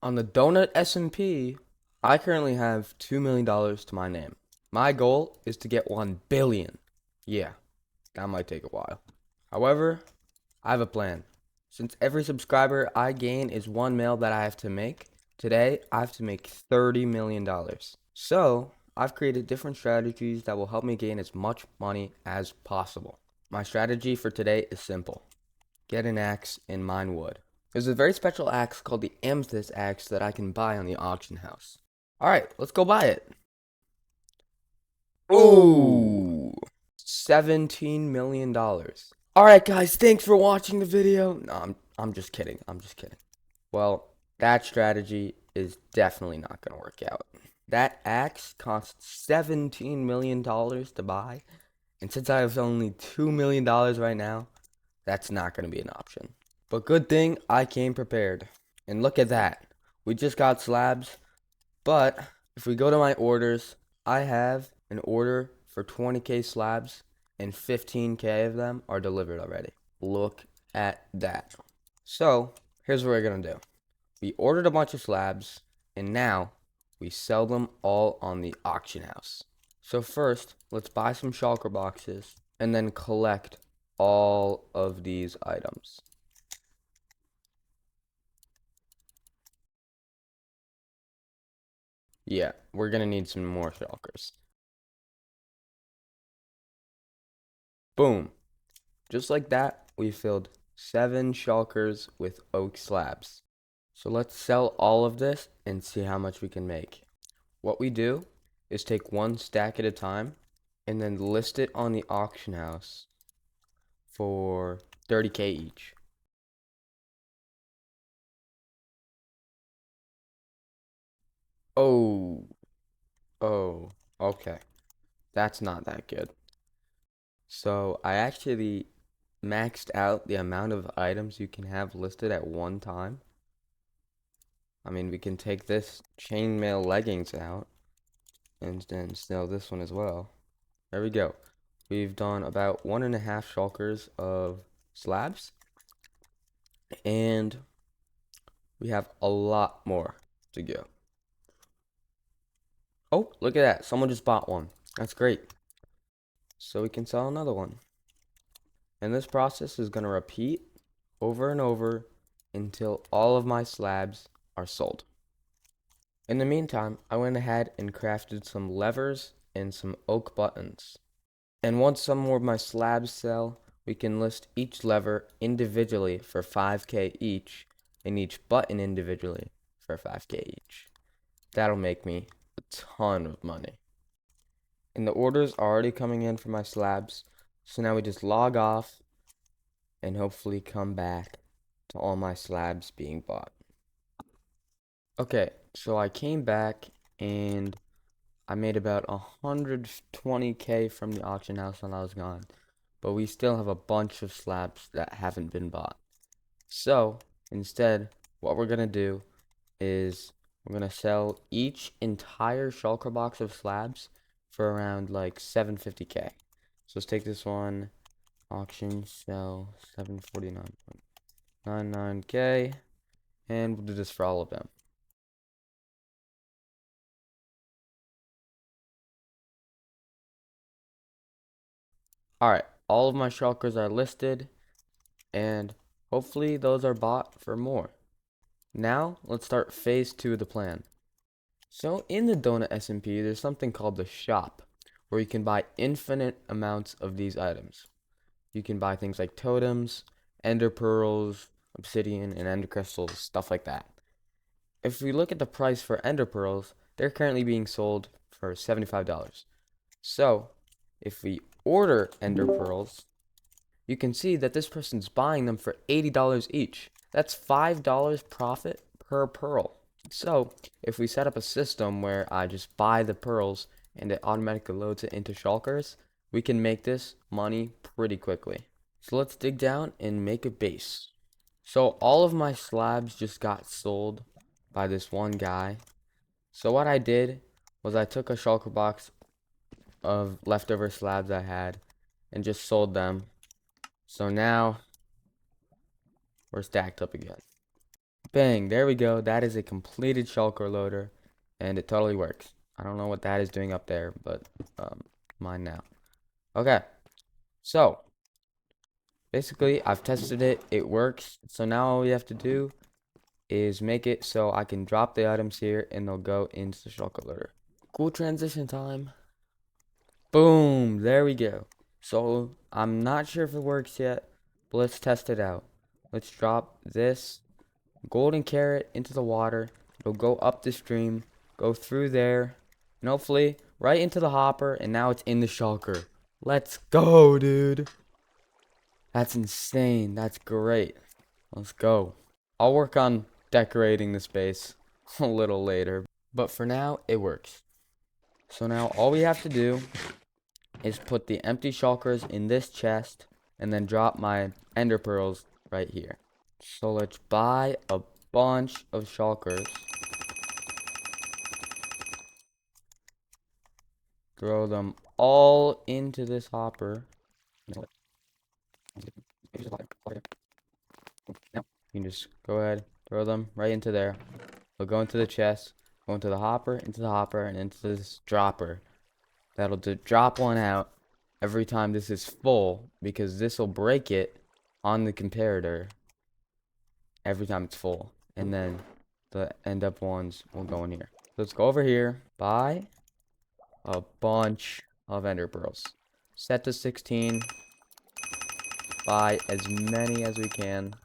On the donut SMP, I currently have $2 million to my name. My goal is to get 1 billion. Yeah, that might take a while. However, I have a plan. Since every subscriber I gain is 1 mil that I have to make, today I have to make $30 million. So, I've created different strategies that will help me gain as much money as possible. My strategy for today is simple. Get an axe and mine wood. There's a very special axe called the amethyst axe that I can buy on the auction house. Alright, let's go buy it. Ooh, $17 million. Alright guys, thanks for watching the video. No, I'm just kidding. I'm just kidding. Well, that strategy is definitely not going to work out. That axe costs $17 million to buy. And since I have only $2 million right now, that's not going to be an option. But good thing I came prepared. And look at that. We just got slabs. But if we go to my orders, I have an order for 20k slabs and 15k of them are delivered already. Look at that. So here's what we're going to do. We ordered a bunch of slabs and now we sell them all on the auction house. So first, let's buy some shulker boxes and then collect all of these items. Yeah, we're gonna need some more shulkers. Boom. Just like that, we filled 7 shulkers with oak slabs. So let's sell all of this and see how much we can make. What we do is take one stack at a time and then list it on the auction house for 30k each. Oh, okay. That's not that good. So I actually maxed out the amount of items you can have listed at one time. I mean, we can take this chainmail leggings out and then sell this one as well. There we go. We've done about 1.5 shulkers of slabs. And we have a lot more to go. Oh, look at that. Someone just bought one. That's great. So we can sell another one. And this process is going to repeat over and over until all of my slabs are sold. In the meantime, I went ahead and crafted some levers and some oak buttons. And once some more of my slabs sell, we can list each lever individually for 5k each and each button individually for 5k each. That'll make me a ton of money. And the orders are already coming in for my slabs, so now we just log off and hopefully come back to all my slabs being bought. Okay, so I came back and I made about 120k from the auction house when I was gone, but we still have a bunch of slabs that haven't been bought. So instead, what we're gonna do is we're gonna sell each entire shulker box of slabs for around like 750k. So let's take this one, auction, sell, 749.99k, and we'll do this for all of them. Alright, all of my shulkers are listed, and hopefully those are bought for more. Now, let's start phase 2 of the plan. So in the donut SMP, there's something called the shop, where you can buy infinite amounts of these items. You can buy things like totems, ender pearls, obsidian, and ender crystals, stuff like that. If we look at the price for ender pearls, they're currently being sold for $75. So, if we order ender pearls, you can see that this person's buying them for $80 each. That's $5 profit per pearl. So, if we set up a system where I just buy the pearls and it automatically loads it into shulkers, we can make this money pretty quickly. So let's dig down and make a base. So all of my slabs just got sold by this one guy. So what I did was I took a shulker box of leftover slabs I had and just sold them. So now we're stacked up again. Bang, there we go. That is a completed shulker loader, and it totally works. I don't know what that is doing up there, but mine now. Okay, so basically I've tested it. It works. So now all we have to do is make it so I can drop the items here, and they'll go into the shulker loader. Cool transition time. Boom, there we go. So I'm not sure if it works yet, but let's test it out. Let's drop this golden carrot into the water. It'll go up the stream, go through there, and hopefully right into the hopper, and now it's in the shulker. Let's go, dude. That's insane. That's great. Let's go. I'll work on decorating the space a little later, but for now, it works. So now all we have to do is put the empty shulkers in this chest and then drop my ender pearls right here. So let's buy a bunch of shulkers. Throw them all into this hopper. You can just go ahead, throw them right into there. They'll go into the chest, go into the hopper, and into this dropper. That'll drop one out every time this is full, because this will break it on the comparator every time it's full. And then the end up ones will go in here. Let's go over here, buy a bunch of ender pearls. Set to 16. Buy as many as we can.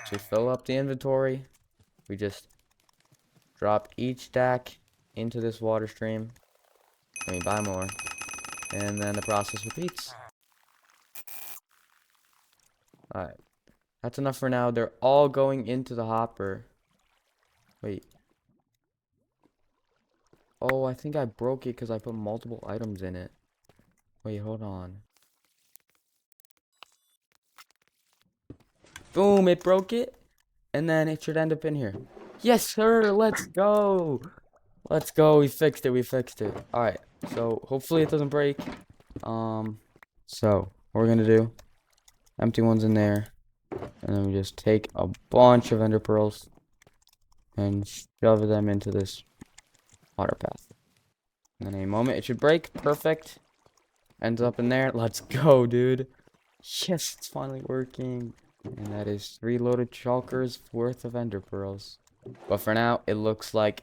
To fill up the inventory, we just drop each stack into this water stream. I mean, buy more. And then the process repeats. Alright. That's enough for now. They're all going into the hopper. Wait. Oh, I think I broke it because I put multiple items in it. Wait, hold on. Boom, it broke it. And then it should end up in here. Yes, sir. Let's go. Let's go. We fixed it. We fixed it. Alright. So, hopefully it doesn't break. So, what we're going to do. Empty ones in there. And then we just take a bunch of ender pearls and shove them into this water path. In a moment, it should break. Perfect. Ends up in there. Let's go, dude. Yes, it's finally working. And that is 3 loaded shulkers worth of ender pearls. But for now, it looks like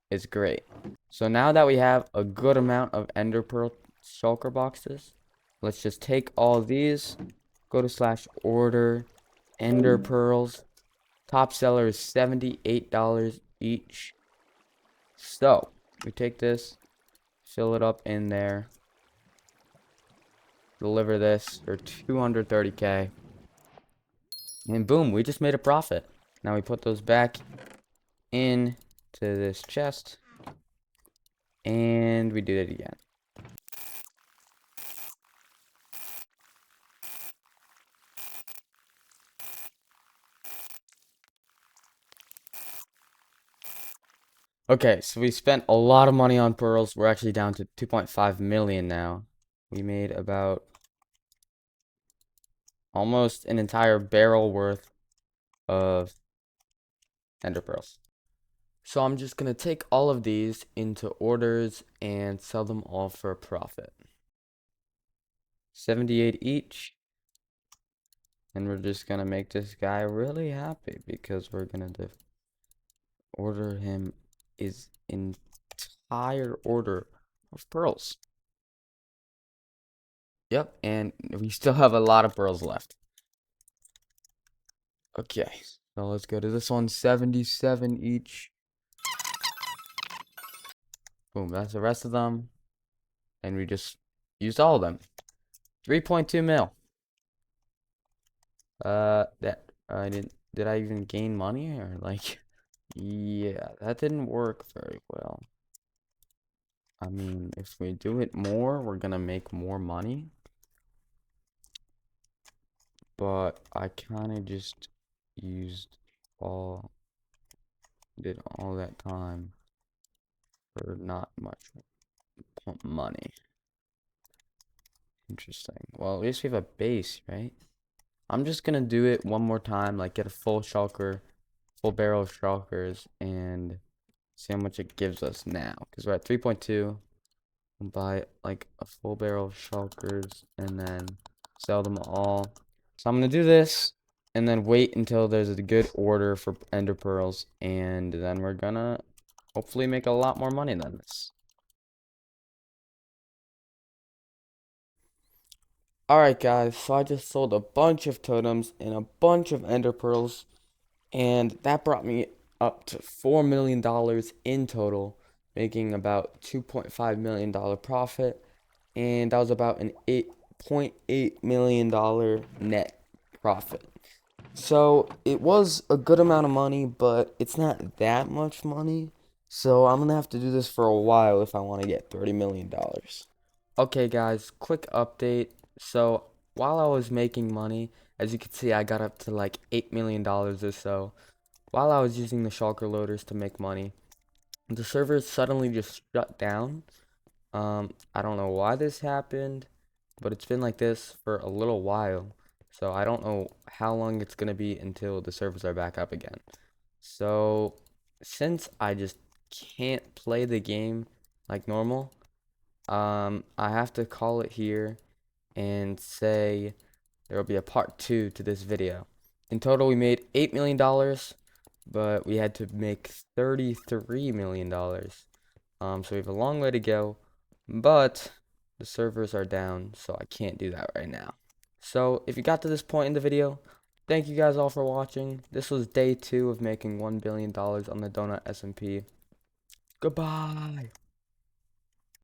it's great. So now that we have a good amount of ender pearl shulker boxes, let's just take all these, go to /order, ender pearls. Top seller is $78 each. So we take this, fill it up in there, deliver this for 230K, and boom, we just made a profit. Now we put those back in to this chest, and we do it again. Okay, so we spent a lot of money on pearls. We're actually down to 2.5 million now. We made about almost an entire barrel worth of ender pearls. So I'm just gonna take all of these into orders and sell them all for a profit. 78 each. And we're just gonna make this guy really happy because we're gonna order him his entire order of pearls. Yep, and we still have a lot of pearls left. Okay, so let's go to this one. 77 each. Boom, that's the rest of them. And we just used all of them. 3.2 mil. Did I even gain money or like, yeah, that didn't work very well. I mean, if we do it more, we're gonna make more money. But I kind of just did all that time for not much money. Interesting. Well, at least we have a base, right? I'm just gonna do it one more time, like get a full shulker full barrel of shulkers and see how much it gives us now. Because we're at 3.2. We'll buy like a full barrel of shulkers and then sell them all. So I'm gonna do this and then wait until there's a good order for ender pearls, and then we're gonna hopefully make a lot more money than this. Alright guys, so I just sold a bunch of totems and a bunch of ender pearls, and that brought me up to $4 million in total, making about $2.5 million profit, and that was about an $8.8 million net profit. So it was a good amount of money, but it's not that much money. So I'm gonna have to do this for a while if I want to get $30 million. Okay guys, quick update. So while I was making money, as you can see, I got up to like $8 million or so. While I was using the shulker loaders to make money, the servers suddenly just shut down. I don't know why this happened, but it's been like this for a little while. So I don't know how long it's gonna be until the servers are back up again. So since I just can't play the game like normal, I have to call it here and say there will be a part 2 to this video. In total, we made $8 million, but we had to make $33 million. So we have a long way to go, but the servers are down, so I can't do that right now. So if you got to this point in the video, thank you guys all for watching. This was day 2 of making $1 billion on the Donut SMP. Goodbye.